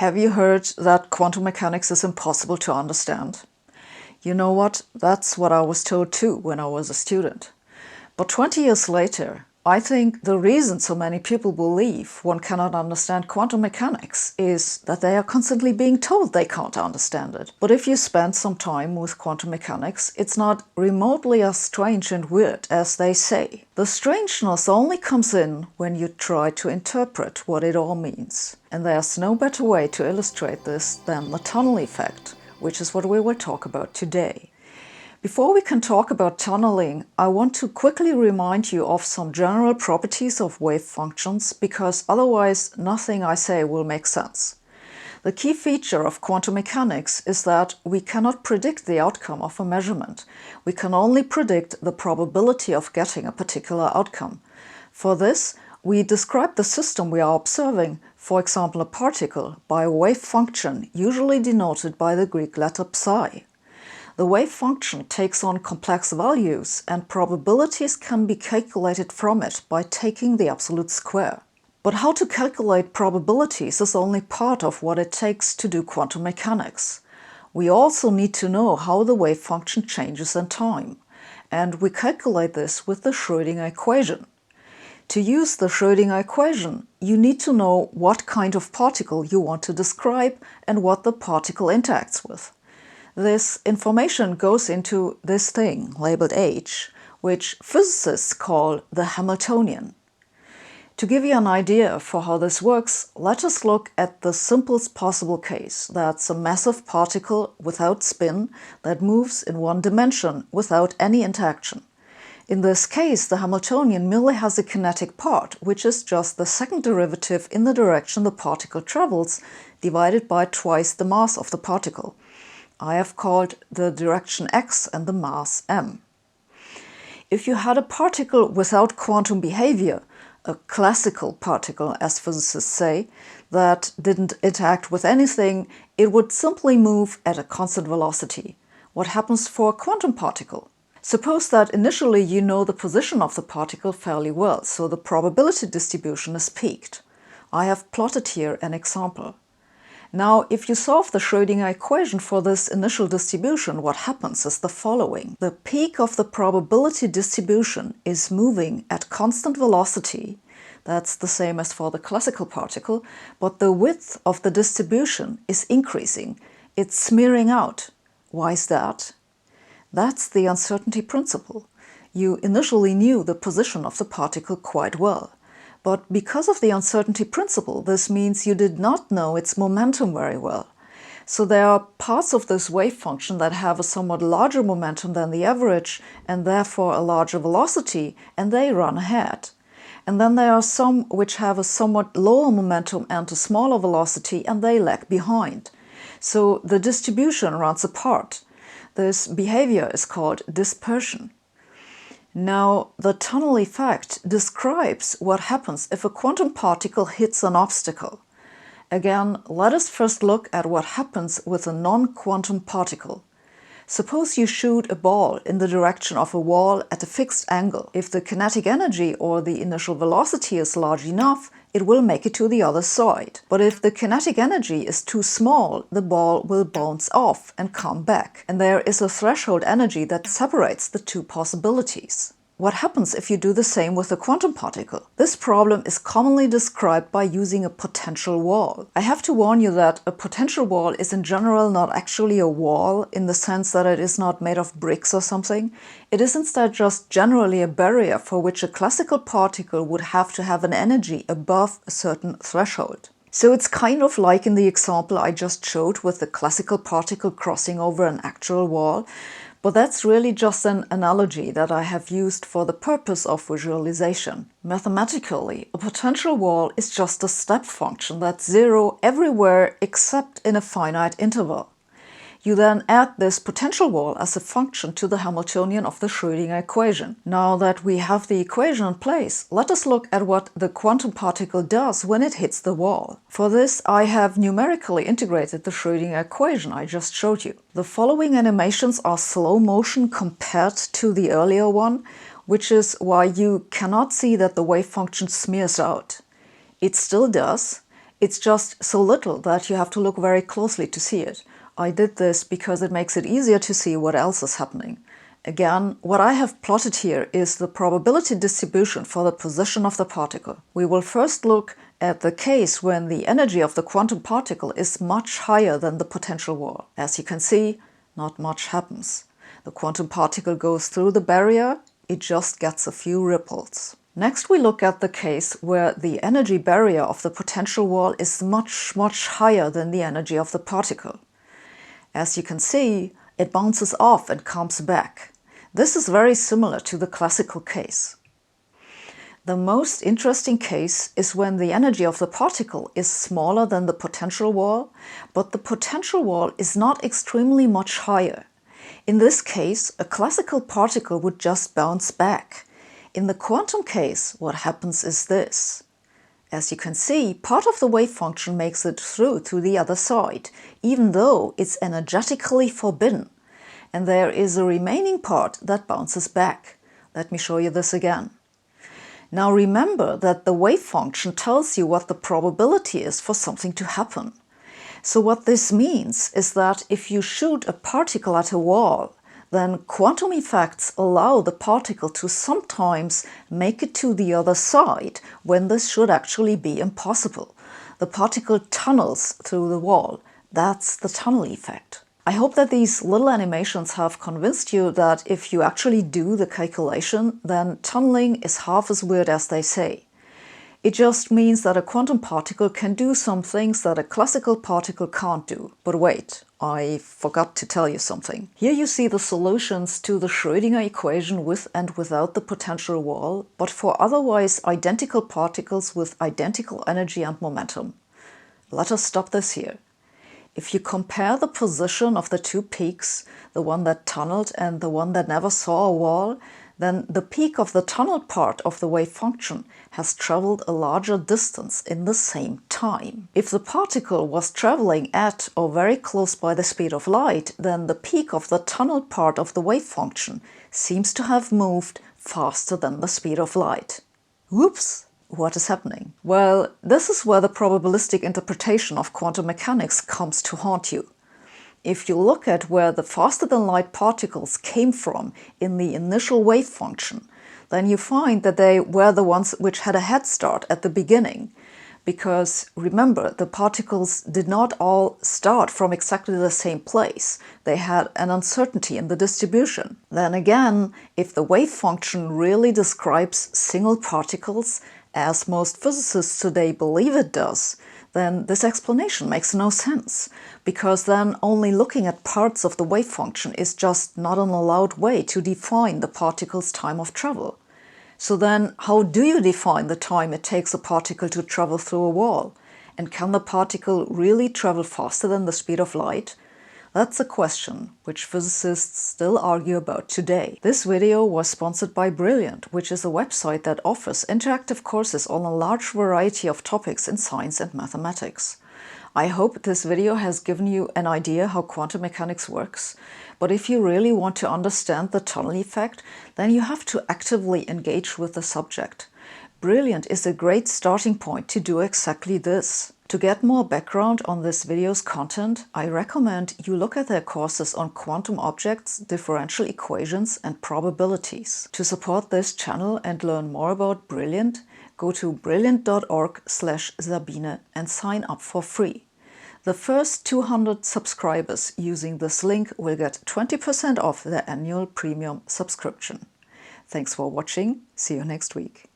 Have you heard that quantum mechanics is impossible to understand? You know what? That's what I was told too when I was a student. But 20 years later, I think the reason so many people believe one cannot understand quantum mechanics is that they are constantly being told they can't understand it. But if you spend some time with quantum mechanics, it's not remotely as strange and weird as they say. The strangeness only comes in when you try to interpret what it all means. And there's no better way to illustrate this than the tunnel effect, which is what we will talk about today. Before we can talk about tunneling, I want to quickly remind you of some general properties of wave functions, because otherwise nothing I say will make sense. The key feature of quantum mechanics is that we cannot predict the outcome of a measurement. We can only predict the probability of getting a particular outcome. For this, we describe the system we are observing, for example a particle, by a wave function, usually denoted by the Greek letter psi. The wave function takes on complex values, and probabilities can be calculated from it by taking the absolute square. But how to calculate probabilities is only part of what it takes to do quantum mechanics. We also need to know how the wave function changes in time, and we calculate this with the Schrödinger equation. To use the Schrödinger equation, you need to know what kind of particle you want to describe and what the particle interacts with. This information goes into this thing, labeled H, which physicists call the Hamiltonian. To give you an idea for how this works, let us look at the simplest possible case. That's a massive particle without spin that moves in one dimension without any interaction. In this case, the Hamiltonian merely has a kinetic part, which is just the second derivative in the direction the particle travels, divided by twice the mass of the particle. I have called the direction x and the mass m. If you had a particle without quantum behavior, a classical particle, as physicists say, that didn't interact with anything, it would simply move at a constant velocity. What happens for a quantum particle? Suppose that initially you know the position of the particle fairly well, so the probability distribution is peaked. I have plotted here an example. Now, if you solve the Schrödinger equation for this initial distribution, what happens is the following. The peak of the probability distribution is moving at constant velocity. That's the same as for the classical particle, but the width of the distribution is increasing. It's smearing out. Why is that? That's the uncertainty principle. You initially knew the position of the particle quite well. But because of the uncertainty principle, this means you did not know its momentum very well. So there are parts of this wave function that have a somewhat larger momentum than the average, and therefore a larger velocity, and they run ahead. And then there are some which have a somewhat lower momentum and a smaller velocity, and they lag behind. So the distribution runs apart. This behavior is called dispersion. Now, the tunnel effect describes what happens if a quantum particle hits an obstacle. Again, let us first look at what happens with a non-quantum particle. Suppose you shoot a ball in the direction of a wall at a fixed angle. If the kinetic energy or the initial velocity is large enough, it will make it to the other side. But if the kinetic energy is too small, the ball will bounce off and come back. And there is a threshold energy that separates the two possibilities. What happens if you do the same with a quantum particle? This problem is commonly described by using a potential wall. I have to warn you that a potential wall is in general not actually a wall in the sense that it is not made of bricks or something. It is instead just generally a barrier for which a classical particle would have to have an energy above a certain threshold. So it's kind of like in the example I just showed with the classical particle crossing over an actual wall. But that's really just an analogy that I have used for the purpose of visualization. Mathematically, a potential wall is just a step function that's zero everywhere except in a finite interval. You then add this potential wall as a function to the Hamiltonian of the Schrödinger equation. Now that we have the equation in place, let us look at what the quantum particle does when it hits the wall. For this, I have numerically integrated the Schrödinger equation I just showed you. The following animations are slow motion compared to the earlier one, which is why you cannot see that the wave function smears out. It still does. It's just so little that you have to look very closely to see it. I did this because it makes it easier to see what else is happening. Again, what I have plotted here is the probability distribution for the position of the particle. We will first look at the case when the energy of the quantum particle is much higher than the potential wall. As you can see, not much happens. The quantum particle goes through the barrier, it just gets a few ripples. Next, we look at the case where the energy barrier of the potential wall is much higher than the energy of the particle. As you can see, it bounces off and comes back. This is very similar to the classical case. The most interesting case is when the energy of the particle is smaller than the potential wall, but the potential wall is not extremely much higher. In this case, a classical particle would just bounce back. In the quantum case, what happens is this. As you can see, part of the wave function makes it through to the other side, even though it's energetically forbidden. And there is a remaining part that bounces back. Let me show you this again. Now remember that the wave function tells you what the probability is for something to happen. So what this means is that if you shoot a particle at a wall, then quantum effects allow the particle to sometimes make it to the other side when this should actually be impossible. The particle tunnels through the wall. That's the tunnel effect. I hope that these little animations have convinced you that if you actually do the calculation, then tunneling is half as weird as they say. It just means that a quantum particle can do some things that a classical particle can't do. But wait, I forgot to tell you something. Here you see the solutions to the Schrödinger equation with and without the potential wall, but for otherwise identical particles with identical energy and momentum. Let us stop this here. If you compare the position of the two peaks, the one that tunneled and the one that never saw a wall, then the peak of the tunneled part of the wave function has traveled a larger distance in the same time. If the particle was traveling at or very close by the speed of light, then the peak of the tunneled part of the wave function seems to have moved faster than the speed of light. Whoops! What is happening? Well, this is where the probabilistic interpretation of quantum mechanics comes to haunt you. If you look at where the faster-than-light particles came from in the initial wave function, then you find that they were the ones which had a head start at the beginning. Because remember, the particles did not all start from exactly the same place. They had an uncertainty in the distribution. Then again, if the wave function really describes single particles, as most physicists today believe it does, then this explanation makes no sense, because then only looking at parts of the wave function is just not an allowed way to define the particle's time of travel. So then, how do you define the time it takes a particle to travel through a wall? And can the particle really travel faster than the speed of light? That's a question which physicists still argue about today. This video was sponsored by Brilliant, which is a website that offers interactive courses on a large variety of topics in science and mathematics. I hope this video has given you an idea how quantum mechanics works, but if you really want to understand the tunnel effect, then you have to actively engage with the subject. Brilliant is a great starting point to do exactly this. To get more background on this video's content, I recommend you look at their courses on quantum objects, differential equations, and probabilities. To support this channel and learn more about Brilliant, go to brilliant.org/Sabine and sign up for free. The first 200 subscribers using this link will get 20% off their annual premium subscription. Thanks for watching. See you next week.